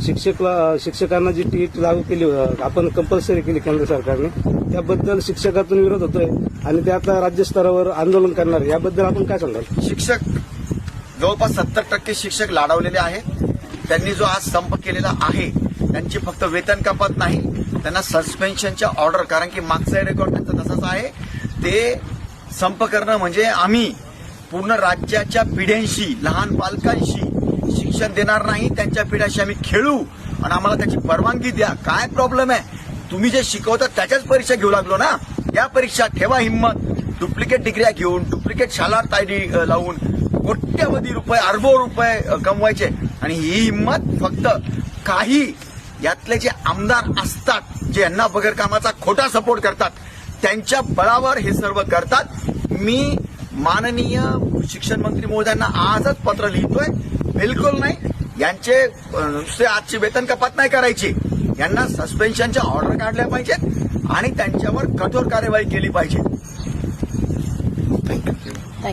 शिक्षकांना जी टीईटी लागू केली आपण कंपल्सरी केली केंद्र सरकारने, त्याबद्दल शिक्षकातून विरोध होतोय आणि ते आता राज्य स्तरावर आंदोलन करणार, याबद्दल आपण काय सांगाल? शिक्षक जवळपास 70% शिक्षक लाडावलेले आहेत. त्यांनी जो आज संप केलेला आहे त्यांची फक्त वेतन कपात नाही, त्यांना सस्पेन्शनच्या ऑर्डर, कारण की मागचा रेकॉर्ड त्यांचा तसाच आहे. ते संप करणं म्हणजे आम्ही पूर्ण राज्याच्या पिढ्यांशी, लहान पालकांशी शिक्षण देणार नाही, त्यांच्या पिढ्याशी आम्ही खेळू आणि आम्हाला त्याची परवानगी द्या. काय प्रॉब्लेम आहे? तुम्ही जे शिकवता त्याच्याच परीक्षा घेऊ लागलो ना. या परीक्षा ठेवा हिंमत. डुप्लिकेट डिग्र्या घेऊन, डुप्लिकेट शालार तायडी लावून कोट्यवधी रुपये, अरबो रुपये कमवायचे, आणि ही हिंमत फक्त काही यातले जे आमदार असतात, जे यांना बगैर कामाचा खोटा सपोर्ट करतात, त्यांच्या बळावर हे सर्व करतात. मी माननीय शिक्षण मंत्री महोदयांना आजच पत्र लिहितोय, बिलकुल नाही, यांचे नुसते आजची वेतन कपात नाही करायची, यांना सस्पेन्शनच्या ऑर्डर काढल्या पाहिजेत आणि त्यांच्यावर कठोर कार्यवाही केली पाहिजे. थँक्यू.